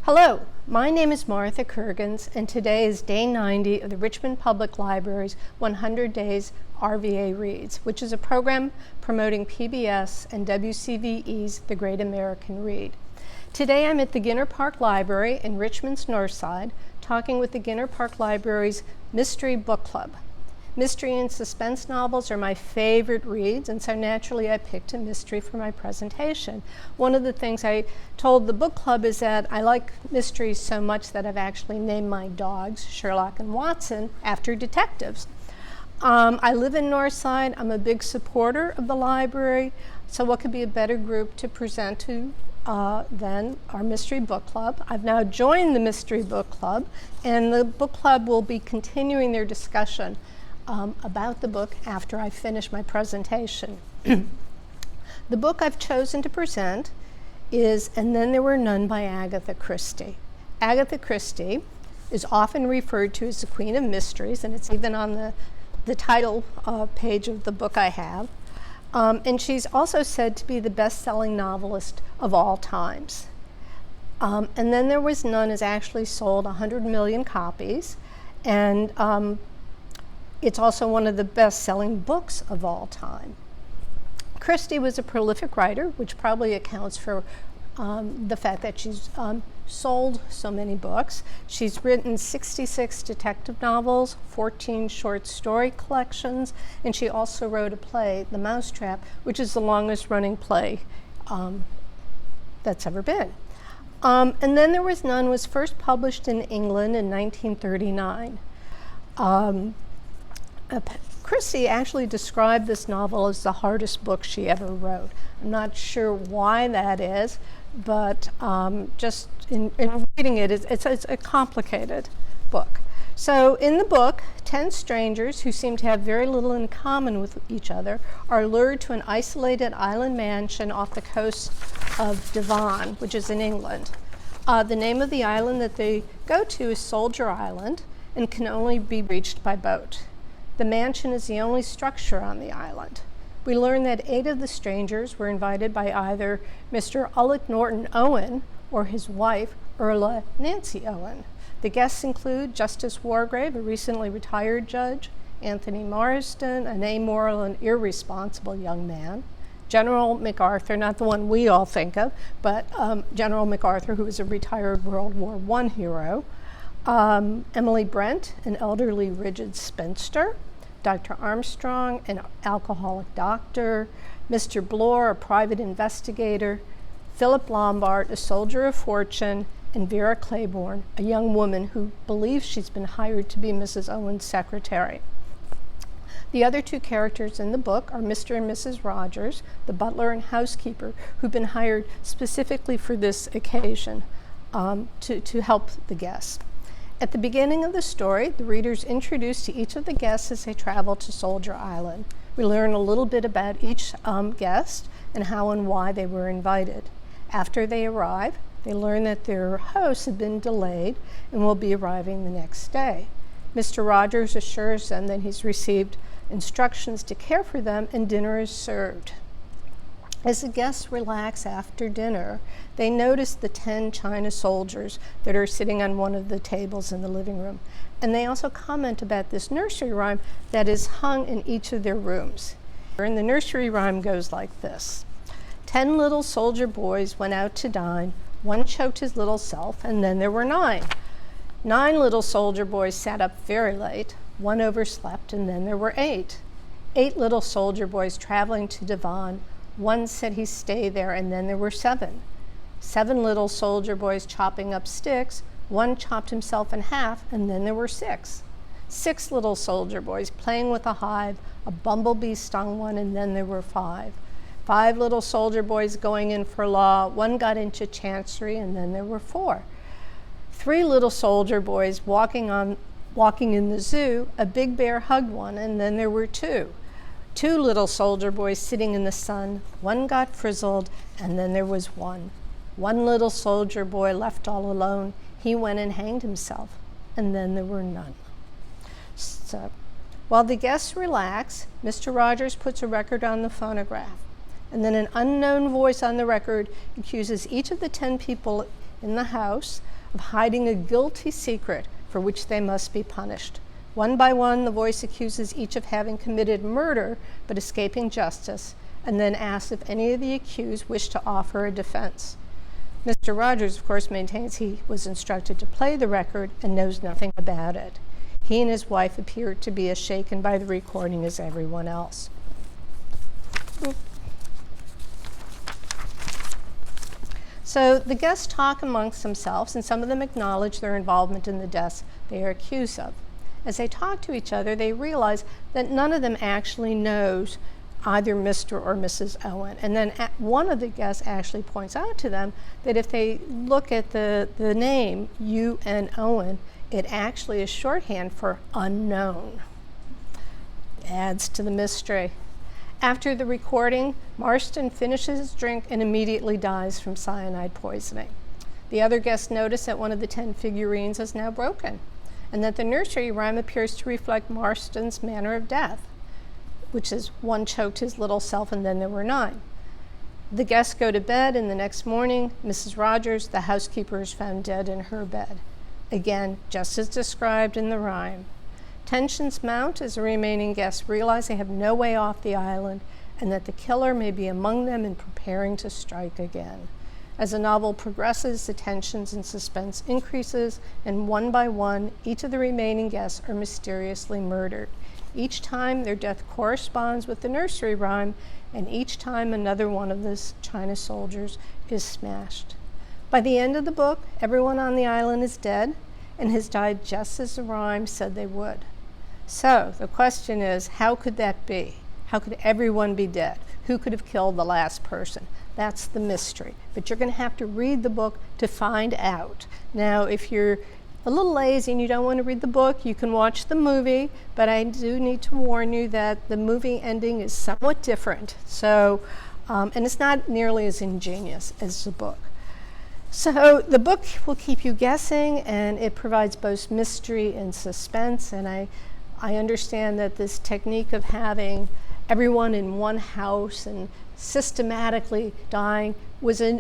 Hello, my name is Martha Kurgans, and today is day 90 of the Richmond Public Library's 100 Days RVA Reads, which is a program promoting PBS and WCVE's The Great American Read. Today I'm at the Ginter Park Library in Richmond's North Side, talking with the Ginter Park Library's Mystery Book Club. Mystery and suspense novels are my favorite reads, and so naturally I picked a mystery for my presentation. One of the things I told the book club is that I like mysteries so much that I've actually named my dogs Sherlock and Watson after detectives. I live in Northside. I'm a big supporter of the library, so what could be a better group to present to than our Mystery Book Club. I've now joined the Mystery Book Club, and the book club will be continuing their discussion about the book after I finish my presentation. The book I've chosen to present is And Then There Were None by Agatha Christie. Agatha Christie is often referred to as the Queen of Mysteries, and it's even on the title page of the book I have. And she's also said to be the best-selling novelist of all times. And Then There Was None has actually sold 100 million copies, and it's also one of the best-selling books of all time. Christie was a prolific writer, which probably accounts for the fact that she's sold so many books. She's written 66 detective novels, 14 short story collections, and she also wrote a play, The Mousetrap, which is the longest-running play that's ever been. And Then There Was None was first published in England in 1939. Christie actually described this novel as the hardest book she ever wrote. I'm not sure why that is, but just in reading it, it's a complicated book. So in the book, 10 strangers who seem to have very little in common with each other are lured to an isolated island mansion off the coast of Devon, which is in England. The name of the island that they go to is Soldier Island and can only be reached by boat. The mansion is the only structure on the island. We learn that 8 of the strangers were invited by either Mr. Ullick Norton Owen or his wife, Erla Nancy Owen. The guests include Justice Wargrave, a recently retired judge, Anthony Marsden, an amoral and irresponsible young man, General MacArthur, not the one we all think of, but General MacArthur, who was a retired World War I hero, Emily Brent, an elderly rigid spinster, Dr. Armstrong, an alcoholic doctor, Mr. Bloor, a private investigator, Philip Lombard, a soldier of fortune, and Vera Claiborne, a young woman who believes she's been hired to be Mrs. Owen's secretary. The other 2 characters in the book are Mr. and Mrs. Rogers, the butler and housekeeper, who've been hired specifically for this occasion to help the guests. At the beginning of the story, the reader's introduced to each of the guests as they travel to Soldier Island. We learn a little bit about each guest and how and why they were invited. After they arrive, they learn that their hosts have been delayed and will be arriving the next day. Mr. Rogers assures them that he's received instructions to care for them and dinner is served. As the guests relax after dinner, they notice the 10 China soldiers that are sitting on one of the tables in the living room. And they also comment about this nursery rhyme that is hung in each of their rooms. And the nursery rhyme goes like this. 10 little soldier boys went out to dine. One choked his little self, and then there were 9. 9 little soldier boys sat up very late. One overslept, and then there were 8. 8 little soldier boys traveling to Devon. One said he'd stay there, and then there were 7. 7 little soldier boys chopping up sticks. One chopped himself in half, and then there were 6. 6 little soldier boys playing with a hive. A bumblebee stung one, and then there were 5. 5 little soldier boys going in for law. One got into chancery, and then there were 4. 3 little soldier boys walking in the zoo. A big bear hugged one, and then there were 2. 2 little soldier boys sitting in the sun. One got frizzled, and then there was 1. 1 little soldier boy left all alone. He went and hanged himself, and then there were none. So, while the guests relax, Mr. Rogers puts a record on the phonograph, and then an unknown voice on the record accuses each of the 10 people in the house of hiding a guilty secret for which they must be punished. One by one, the voice accuses each of having committed murder but escaping justice, and then asks if any of the accused wish to offer a defense. Mr. Rogers, of course, maintains he was instructed to play the record and knows nothing about it. He and his wife appear to be as shaken by the recording as everyone else. So the guests talk amongst themselves, and some of them acknowledge their involvement in the deaths they are accused of. As they talk to each other, they realize that none of them actually knows either Mr. or Mrs. Owen. And then one of the guests actually points out to them that if they look at the name U.N. Owen, it actually is shorthand for unknown. Adds to the mystery. After the recording, Marston finishes his drink and immediately dies from cyanide poisoning. The other guests notice that one of the 10 figurines is now broken, and that the nursery rhyme appears to reflect Marston's manner of death, which is one choked his little self and then there were 9. The guests go to bed, and the next morning, Mrs. Rogers, the housekeeper, is found dead in her bed. Again, just as described in the rhyme. Tensions mount as the remaining guests realize they have no way off the island and that the killer may be among them and preparing to strike again. As the novel progresses, the tensions and suspense increases, and one by one, each of the remaining guests are mysteriously murdered. Each time, their death corresponds with the nursery rhyme, and each time another one of the China soldiers is smashed. By the end of the book, everyone on the island is dead and has died just as the rhyme said they would. So the question is, how could that be? How could everyone be dead? Who could have killed the last person? That's the mystery. But you're going to have to read the book to find out. Now, if you're a little lazy and you don't want to read the book, you can watch the movie, but I do need to warn you that the movie ending is somewhat different. So, and it's not nearly as ingenious as the book. So the book will keep you guessing, and it provides both mystery and suspense, and I understand that this technique of having everyone in one house and systematically dying was a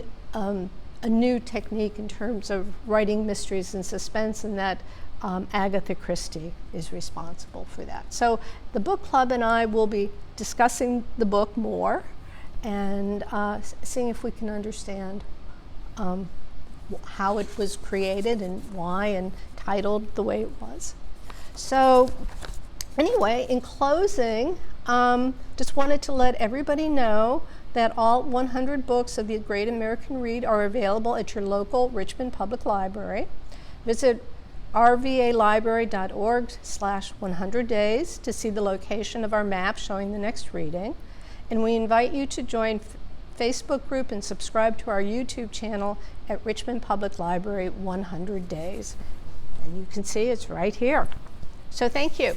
new technique in terms of writing mysteries and suspense, and that Agatha Christie is responsible for that. So the book club and I will be discussing the book more and seeing if we can understand how it was created and why, and titled the way it was. So anyway, in closing, just wanted to let everybody know that all 100 books of the Great American Read are available at your local Richmond Public Library. Visit rvalibrary.org/100days to see the location of our map showing the next reading. And we invite you to join Facebook group and subscribe to our YouTube channel at Richmond Public Library 100 Days. And you can see it's right here. So thank you.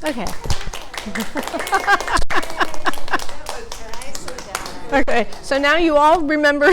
Okay. Okay, so now you all remember